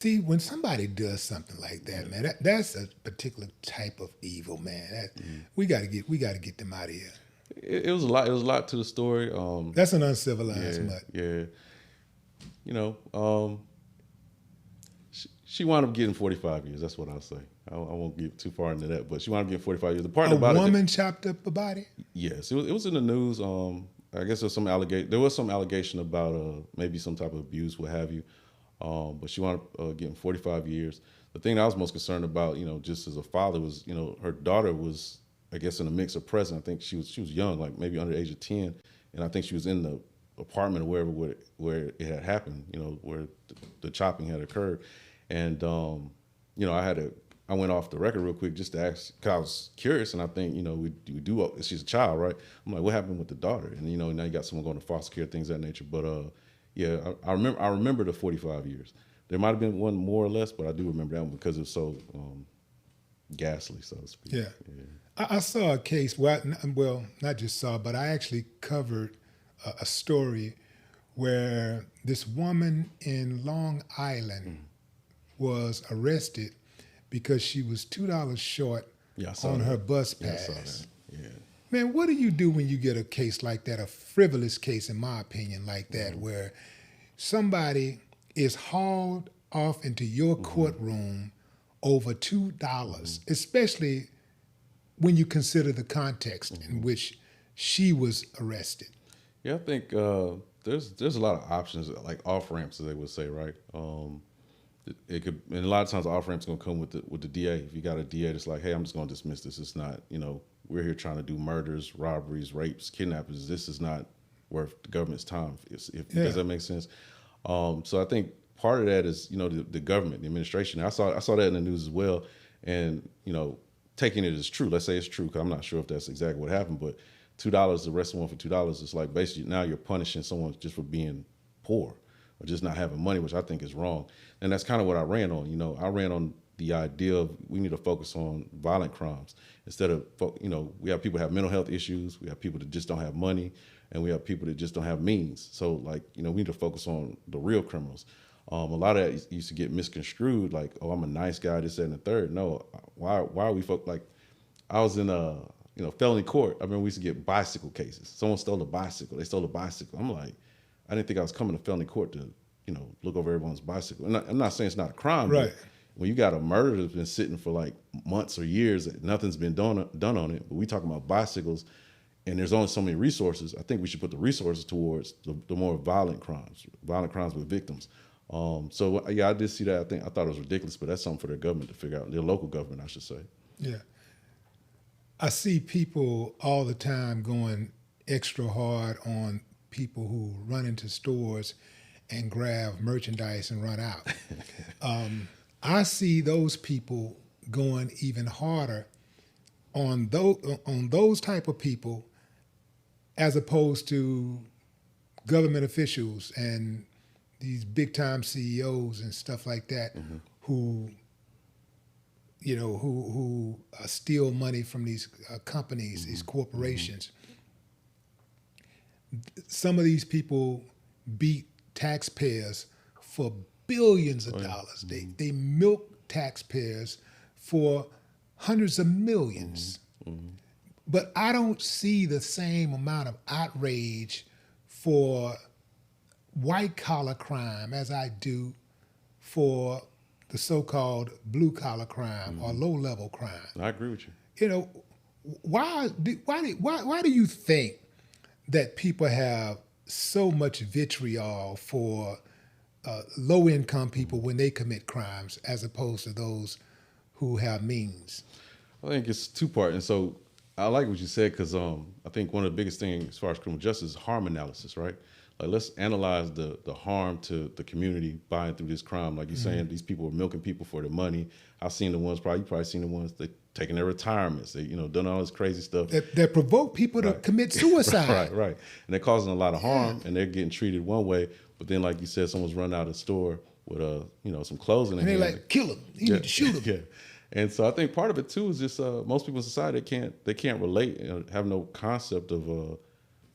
See, when somebody does something like that, man, that's a particular type of evil, man. We got to get them out of here. It was a lot. It was a lot to the story. That's an uncivilized Yeah, mutt. yeah. You know, she wound up getting 45 years. That's what I'll say. I won't get too far into that, but she wound up getting 45 years. The part A about it, woman chopped up a body. yes, it was in the news. I guess there was some allegation about maybe some type of abuse, what have you. But she wound up getting 45 years. The thing that I was most concerned about, just as a father, was her daughter was, I guess, in a mix of present. I think she was young, like maybe under the age of 10, and I think she was in the apartment or wherever where it had happened, where the chopping had occurred, and I went off the record real quick just to ask, because I was curious, and I think, we do, she's a child, right? I'm like, what happened with the daughter? And, now you got someone going to foster care, things of that nature. But, yeah, I remember the 45 years. There might have been one more or less, but I do remember that one because it was so ghastly, so to speak. Yeah. Yeah. I saw a case, well, not just saw, but I actually covered a story where this woman in Long Island was arrested because she was $2 short Yeah, I saw on that. her bus Yeah, I saw pass. that. Yeah. Man, what do you do when you get a case like that, a frivolous case, in my opinion, like that, where somebody is hauled off into your courtroom over $2, especially when you consider the context in which she was arrested? Yeah, I think there's a lot of options, like off ramps, as they would say, right? It could, and a lot of times off ramps gonna come with the DA. If you got a DA that's like, hey, I'm just gonna dismiss this. It's not, we're here trying to do murders, robberies, rapes, kidnappings. This is not worth the government's time. Does that make sense? So I think part of that is, the government, the administration. I saw that in the news as well, and taking it as true. Let's say it's true, because I'm not sure if that's exactly what happened, but $2, arrest someone for $2 is like basically now you're punishing someone just for being poor or just not having money, which I think is wrong. And that's kind of what I ran on. I ran on the idea of we need to focus on violent crimes instead of, we have people that have mental health issues, we have people that just don't have money, and we have people that just don't have means. So, like, we need to focus on the real criminals. A lot of that used to get misconstrued, like, oh, I'm a nice guy, this, that, and the third. No, why are we like, I was in felony court. I remember we used to get bicycle cases. Someone stole a bicycle. They stole a bicycle. I'm like, I didn't think I was coming to felony court to, look over everyone's bicycle. And I'm not saying it's not a crime, Right. but when you got a murder that's been sitting for like months or years, nothing's been done on it. But we talking about bicycles, and there's only so many resources. I think we should put the resources towards the more violent crimes with victims. So yeah, I did see that. I thought it was ridiculous, but that's something for their government to figure out. Their local government, I should say. Yeah. I see people all the time going extra hard on people who run into stores and grab merchandise and run out. I see those people going even harder on those type of people, as opposed to government officials and these big time CEOs and stuff like that, who steal money from these companies, these corporations. Some of these people beat taxpayers for billions of dollars. They milk taxpayers for hundreds of millions. But I don't see the same amount of outrage for white collar crime as I do for the so-called blue collar crime or low level crime. I agree with you. Why do you think that people have so much vitriol for low income people when they commit crimes as opposed to those who have means? I think it's two-part, and so I like what you said, because I think one of the biggest things as far as criminal justice is harm analysis, right? Like, let's analyze the harm to the community buying through this crime. Like you're saying, these people are milking people for their money. I've seen the ones, you probably seen the ones that taking their retirements, they done all this crazy stuff that provoke people to commit suicide. right, and they're causing a lot of harm, and they're getting treated one way, but then, like you said, someone's run out of the store with some clothes in their And they're hand. like, kill him. You need to shoot him. Yeah. And so I think part of it too is just most people in society they can't relate, have no concept of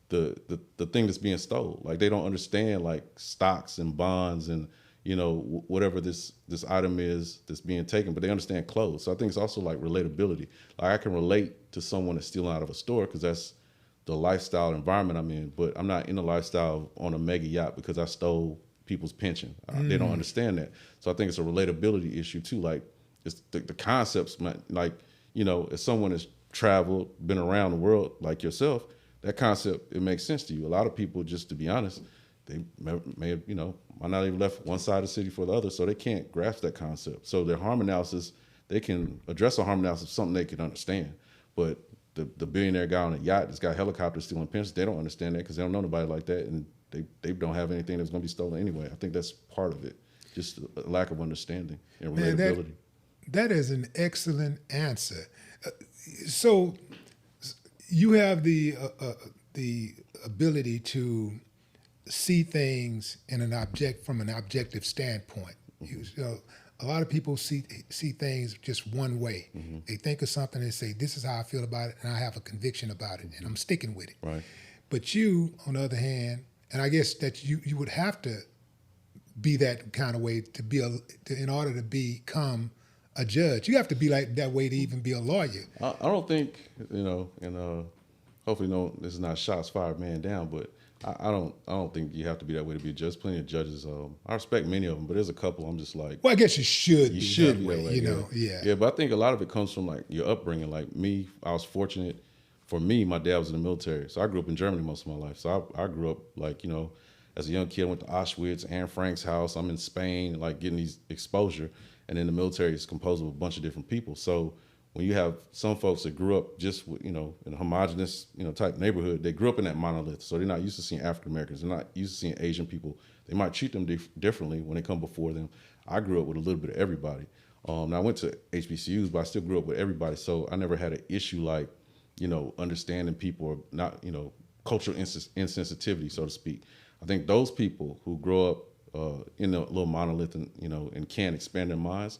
the thing that's being stole. Like, they don't understand like stocks and bonds and whatever this item is that's being taken, but they understand clothes. So I think it's also like relatability. Like I can relate to someone that's stealing out of a store because that's the lifestyle environment I'm in, but I'm not in the lifestyle on a mega yacht because I stole people's pension. They don't understand that. So I think it's a relatability issue too. Like it's the concepts, like, if someone has traveled, been around the world like yourself, that concept, it makes sense to you. A lot of people, just to be honest, they may have, might not even left one side of the city for the other, so they can't grasp that concept. So their harm analysis, they can address a harm analysis of something they can understand. But the billionaire guy on a yacht that's got helicopters stealing pensions, they don't understand that because they don't know nobody like that, and they don't have anything that's going to be stolen anyway. I think that's part of it, just a lack of understanding and relatability. That is an excellent answer. So you have the ability to see things from an objective standpoint. A lot of people see things just one way. Mm-hmm. They think of something and say, "This is how I feel about it, and I have a conviction about it, and I'm sticking with it." Right. But you, on the other hand, and I guess that you would have to be that kind of way in order to become a judge. You have to be like that way to even be a lawyer. I don't think, and hopefully this is not shots fired man down, but I don't think you have to be that way to be a judge. There's plenty of judges. I respect many of them, but there's a couple I'm just like. Well, I guess you should be that way. Yeah. Yeah, but I think a lot of it comes from like your upbringing. Like me, I was fortunate. For me, my dad was in the military, so I grew up in Germany most of my life. So I grew up like, as a young kid, I went to Auschwitz, Anne Frank's house. I'm in Spain, like getting these exposure. And then the military is composed of a bunch of different people. So when you have some folks that grew up just with, in a homogenous, type neighborhood, they grew up in that monolith. So they're not used to seeing African Americans. They're not used to seeing Asian people. They might treat them differently when they come before them. I grew up with a little bit of everybody. Now I went to HBCUs, but I still grew up with everybody. So I never had an issue like, understanding people or not, cultural insensitivity, so to speak. I think those people who grow up in a little monolith and, and can't expand their minds,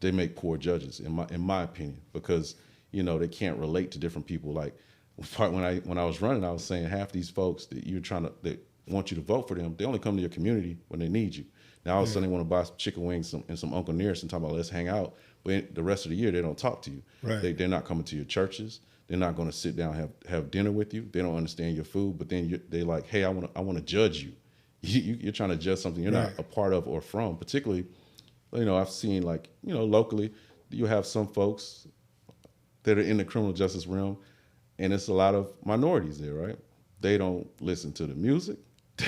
they make poor judges, in my opinion, because, they can't relate to different people. Like when I was running, I was saying half these folks that that want you to vote for them, they only come to your community when they need you. Now all of a sudden they want to buy some chicken wings and some Uncle Nearest and talk about let's hang out. But the rest of the year they don't talk to you. Right. They're not coming to your churches. They're not going to sit down and have dinner with you. They don't understand your food. But then they're like, hey, I want to judge you. You're trying to judge something you're not a part of or from. Particularly, I've seen like, locally, you have some folks that are in the criminal justice realm, and it's a lot of minorities there, right? They don't listen to the music.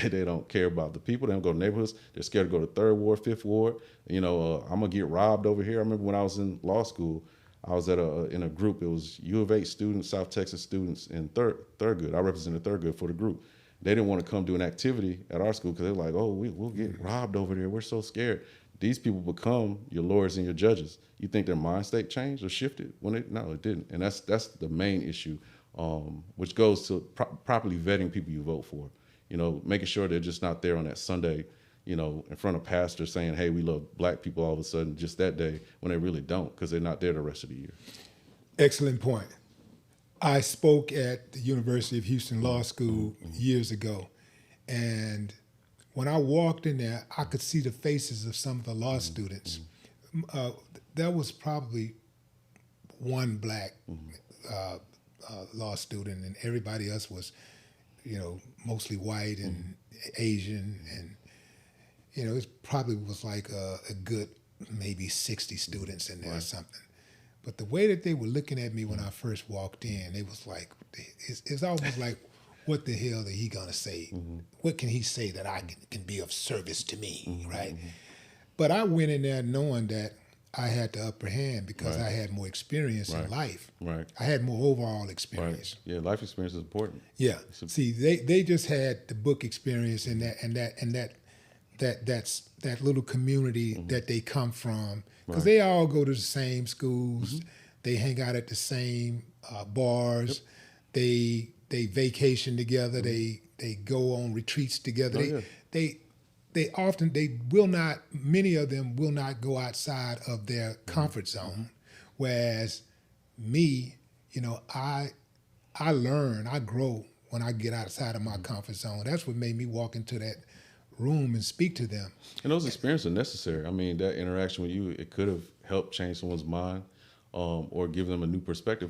They don't care about the people. They don't go to neighborhoods. They're scared to go to 3rd Ward, 5th Ward. I'm going to get robbed over here. I remember when I was in law school, I was in a group. It was U of H students, South Texas students in Thurgood. I represented Thurgood for the group. They didn't want to come do an activity at our school because they're like, oh, we'll get robbed over there. We're so scared. These people become your lawyers and your judges. You think their mind state changed or shifted? No, it didn't. And that's the main issue, which goes to properly vetting people you vote for. Making sure they're just not there on that Sunday, in front of pastors saying, hey, we love black people all of a sudden just that day when they really don't because they're not there the rest of the year. Excellent point. I spoke at the University of Houston Law School years ago, and when I walked in there, I could see the faces of some of the law students. There was probably one black law student, and everybody else was, mostly white and Asian, and it probably was like a good maybe 60 students in there or something. But the way that they were looking at me when I first walked in, it was like, it's almost like, what the hell are he gonna say? Mm-hmm. What can he say that I can be of service to me, right? Mm-hmm. But I went in there knowing that I had the upper hand because I had more experience in life. Right. I had more overall experience. Right. Yeah, life experience is important. Yeah. See, they just had the book experience and that little community that they come from, because they all go to the same schools, they hang out at the same bars, they vacation together, they go on retreats together. Many of them will not go outside of their comfort zone, whereas me, I learn, I grow when I get outside of my comfort zone. That's what made me walk into that room and speak to them. And those experiences are necessary. I mean, that interaction with you, it could have helped change someone's mind or give them a new perspective